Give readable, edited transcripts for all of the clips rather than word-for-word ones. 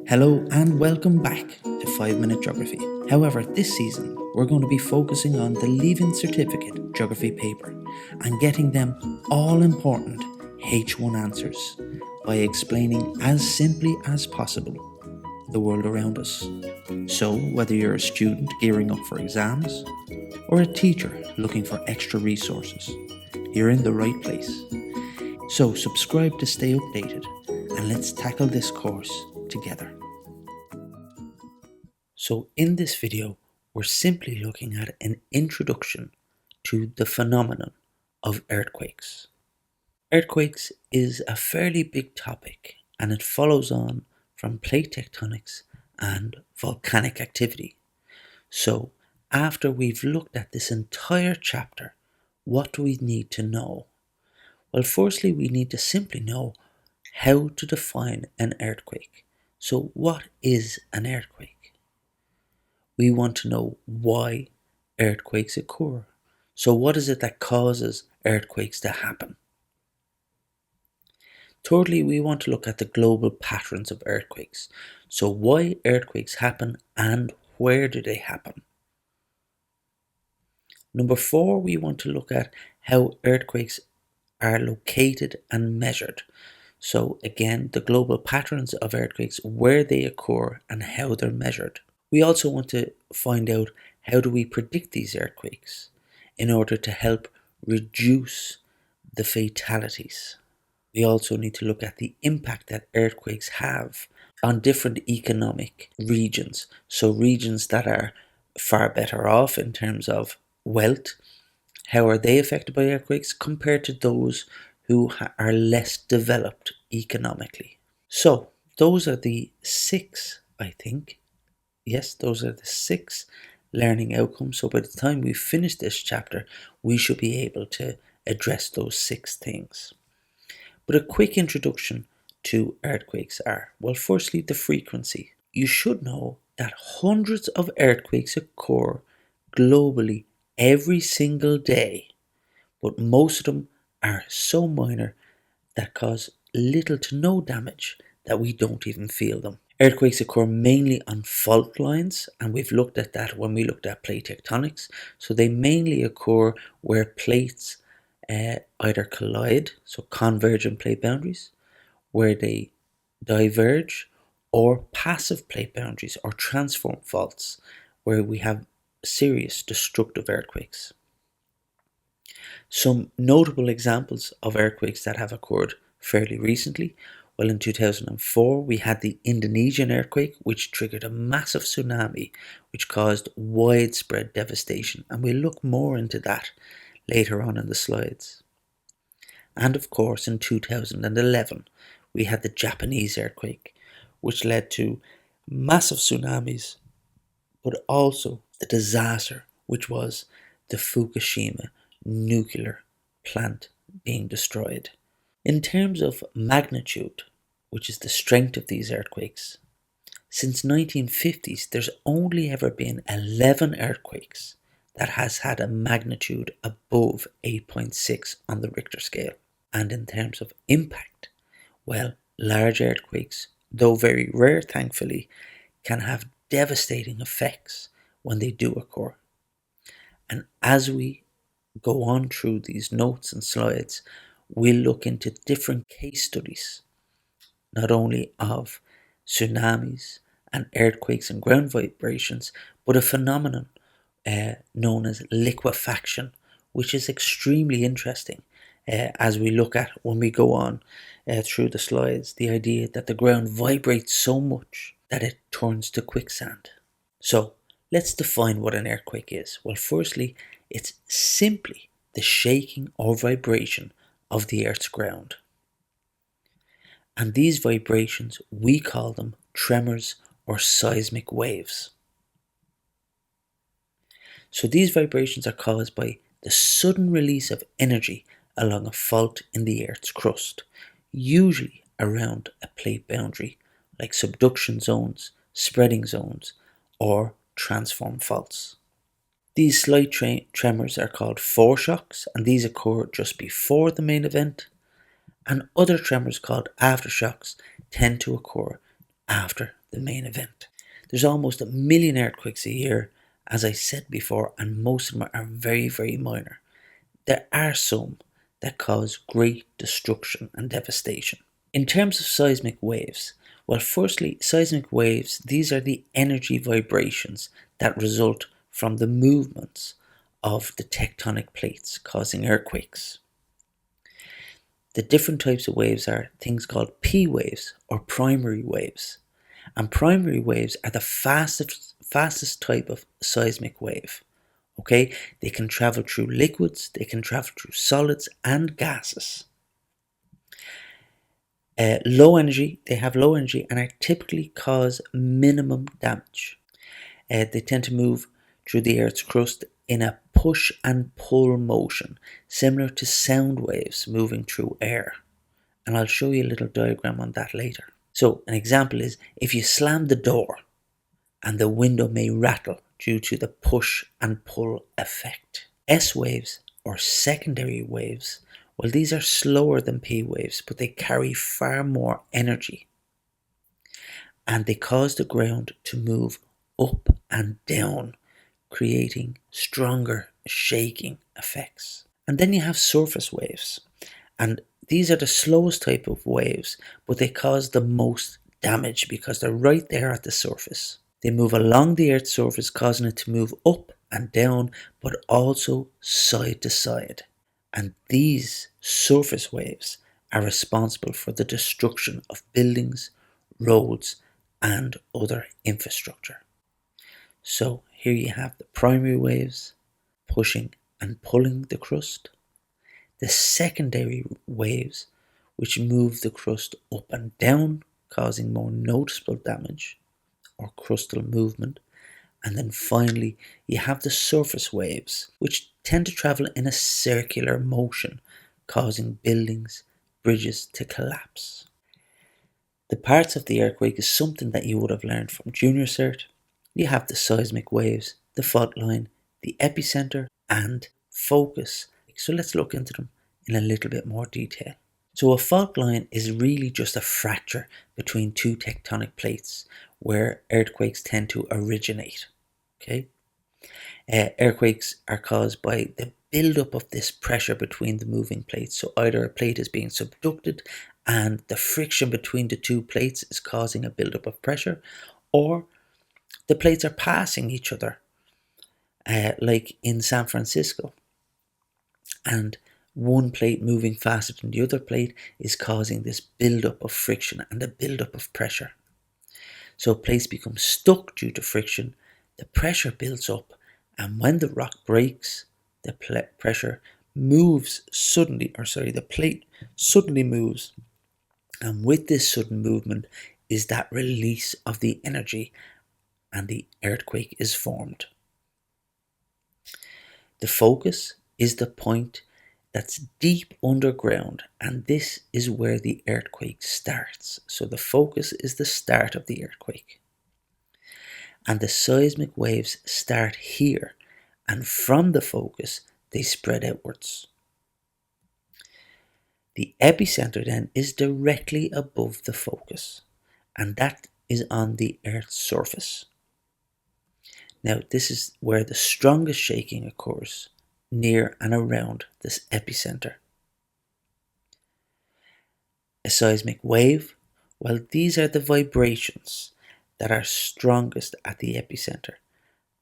Hello and welcome back to 5 Minute Geography. However, this season we're going to be focusing on the Leaving Certificate Geography paper and getting them all important H1 answers by explaining as simply as possible the world around us. So, whether you're a student gearing up for exams or a teacher looking for extra resources, you're in the right place. So, subscribe to stay updated and let's tackle this course together. So in this video, we're simply looking at an introduction to the phenomenon of earthquakes. Earthquakes is a fairly big topic and it follows on from plate tectonics and volcanic activity. So after we've looked at this entire chapter, what do we need to know? Well, firstly, we need to simply know how to define an earthquake. So what is an earthquake? We want to know why earthquakes occur. So what is it that causes earthquakes to happen? Thirdly, we want to look at the global patterns of earthquakes. So why earthquakes happen and where do they happen? Number 4, we want to look at how earthquakes are located and measured. So again, the global patterns of earthquakes, where they occur and how they're measured. We also want to find out how do we predict these earthquakes in order to help reduce the fatalities. We also need to look at the impact that earthquakes have on different economic regions. So regions that are far better off in terms of wealth, how are they affected by earthquakes compared to those who are less developed economically. So those are the 6, I think. Yes, those are the 6 learning outcomes. So by the time we finish this chapter, we should be able to address those 6 things. But a quick introduction to earthquakes are, well, firstly, the frequency. You should know that hundreds of earthquakes occur globally every single day, but most of them are so minor that cause little to no damage that we don't even feel them. Earthquakes occur mainly on fault lines, and we've looked at that when we looked at plate tectonics. So they mainly occur where plates either collide, so convergent plate boundaries, where they diverge, or passive plate boundaries or transform faults, where we have serious destructive earthquakes. Some notable examples of earthquakes that have occurred fairly recently. Well, in 2004, we had the Indonesian earthquake, which triggered a massive tsunami, which caused widespread devastation. And we'll look more into that later on in the slides. And of course, in 2011, we had the Japanese earthquake, which led to massive tsunamis, but also the disaster, which was the Fukushima nuclear plant being destroyed. In terms of magnitude, which is the strength of these earthquakes, since 1950s there's only ever been 11 earthquakes that has had a magnitude above 8.6 on the Richter scale. And in terms of impact, well, large earthquakes, though very rare thankfully, can have devastating effects when they do occur. And as we go on through these notes and slides, we'll look into different case studies, not only of tsunamis and earthquakes and ground vibrations, but a phenomenon known as liquefaction, which is extremely interesting as we look at when we go on through the slides, the idea that the ground vibrates so much that it turns to quicksand. So let's define what an earthquake is. Well, firstly, it's simply the shaking or vibration of the Earth's ground. And these vibrations, we call them tremors or seismic waves. So these vibrations are caused by the sudden release of energy along a fault in the Earth's crust, usually around a plate boundary like subduction zones, spreading zones, or transform faults. These slight tremors are called foreshocks, and these occur just before the main event, and other tremors called aftershocks tend to occur after the main event. There's almost 1 million earthquakes a year, as I said before, and most of them are very, very minor. There are some that cause great destruction and devastation. In terms of seismic waves, well, firstly, seismic waves, these are the energy vibrations that result from the movements of the tectonic plates causing earthquakes. The different types of waves are things called P waves or primary waves. And primary waves are the fastest type of seismic wave. Okay, they can travel through liquids, they can travel through solids and gases. They have low energy and are typically cause minimum damage. They tend to move through the Earth's crust in a push and pull motion, similar to sound waves moving through air. And I'll show you a little diagram on that later. So an example is if you slam the door and the window may rattle due to the push and pull effect. S waves or secondary waves, well, these are slower than P waves, but they carry far more energy and they cause the ground to move up and down, creating stronger shaking effects. And then you have surface waves, and these are the slowest type of waves, but they cause the most damage because they're right there at the surface. They move along the Earth's surface, causing it to move up and down, but also side to side. And these surface waves are responsible for the destruction of buildings, roads, and other infrastructure. So here you have the primary waves pushing and pulling the crust, the secondary waves which move the crust up and down, causing more noticeable damage or crustal movement, and then finally you have the surface waves which tend to travel in a circular motion, causing buildings, bridges to collapse. The parts of the earthquake is something that you would have learned from junior cert. You have the seismic waves, the fault line, the epicenter and focus. So let's look into them in a little bit more detail. So a fault line is really just a fracture between two tectonic plates where earthquakes tend to originate. Okay, earthquakes are caused by the buildup of this pressure between the moving plates. So either a plate is being subducted and the friction between the two plates is causing a buildup of pressure, or the plates are passing each other, like in San Francisco, and one plate moving faster than the other plate is causing this buildup of friction and a buildup of pressure. So plates become stuck due to friction, the pressure builds up, and when the rock breaks, the pressure moves suddenly, the plate suddenly moves, and with this sudden movement is that release of the energy and the earthquake is formed. The focus is the point that's deep underground, and this is where the earthquake starts. So the focus is the start of the earthquake. And the seismic waves start here, and from the focus they spread outwards. The epicenter then is directly above the focus, and that is on the Earth's surface. Now this is where the strongest shaking occurs, near and around this epicenter. A seismic wave, well, these are the vibrations that are strongest at the epicenter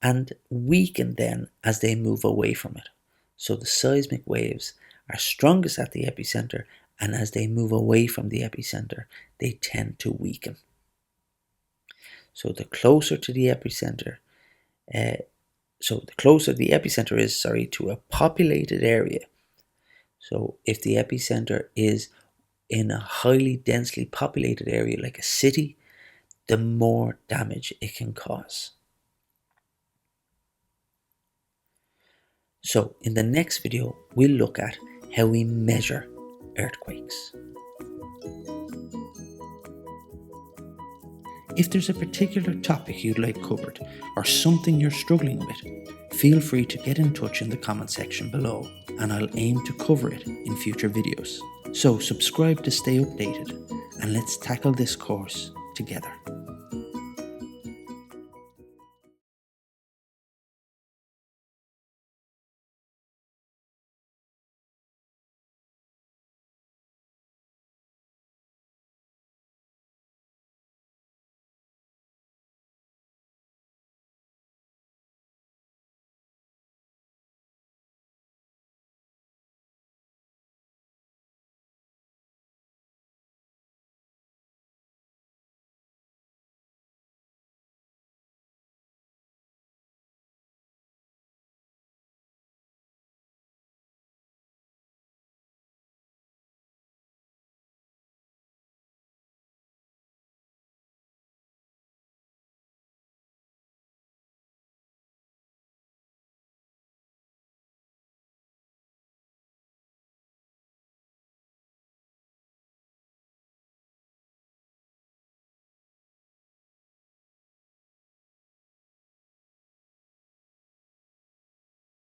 and weaken then as they move away from it. So the seismic waves are strongest at the epicenter, and as they move away from the epicenter, they tend to weaken. So the closer to the epicenter, is to a populated area. So if the epicenter is in a highly densely populated area like a city, the more damage it can cause. So in the next video, we'll look at how we measure earthquakes. If there's a particular topic you'd like covered or something you're struggling with, feel free to get in touch in the comment section below, and I'll aim to cover it in future videos. So subscribe to stay updated, and let's tackle this course together.